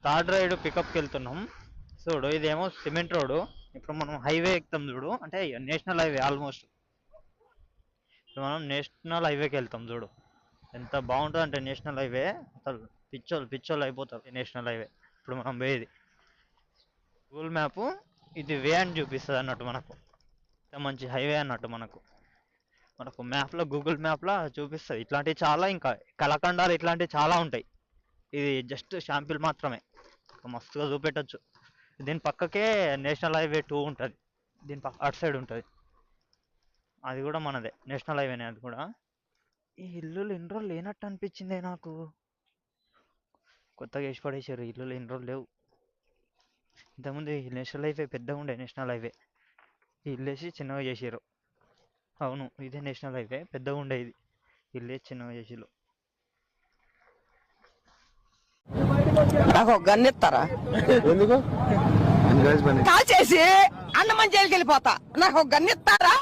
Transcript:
Third ride పికప్కి వెళ్తున్నాం. చూడు ఇదేమో సిమెంట్ రోడ్. ఇప్పుడు మనం హైవే ఎక్కుతాం చూడు, అంటే నేషనల్ హైవే ఆల్మోస్ట్. ఇప్పుడు మనం నేషనల్ హైవేకి వెళ్తాం చూడు, ఎంత బాగుంటుంది అంటే నేషనల్ హైవే అసలు పిచ్చోళ్ళు అయిపోతారు. నేషనల్ హైవే ఇప్పుడు మనం పోయేది. గూగుల్ మ్యాప్ ఇది వే అని చూపిస్తుంది అన్నట్టు మనకు, ఇంత మంచి హైవే అన్నట్టు మనకు మ్యాప్లో, గూగుల్ మ్యాప్లో చూపిస్తుంది. ఇట్లాంటివి చాలా, ఇంకా కలకండాలు ఇట్లాంటివి చాలా ఉంటాయి. ఇది జస్ట్ శాంపిల్ మాత్రమే, మస్తుగా చూపెట్టచ్చు. దీని పక్కకే నేషనల్ హైవే 2 ఉంటుంది, దీని పక్క అటు సైడ్ ఉంటుంది. అది కూడా మనదే నేషనల్ హైవేనే అది కూడా. ఈ ఇల్లులు ఎన్ని రోజులు లేనట్టు అనిపించింది నాకు. కొత్తగా వేసి పడేసారు, ఇల్లులు ఎన్ని రోజులు లేవు. ఇంతకుముందు ఈ నేషనల్ హైవే పెద్దగా ఉండే, నేషనల్ హైవే ఈ ఇల్లు వేసి చిన్నగా చేసారు. అవును ఇదే నేషనల్ హైవే, పెద్దగా ఉండేది, ఇల్లు వేసి చిన్నగా చేసిరు. నాకు గన్ ఇస్తారా? ఎందుకు కాల్ చేసి అన్నమని జైలుకి వెళ్ళిపోతా. నాకు గన్ ఇస్తారా?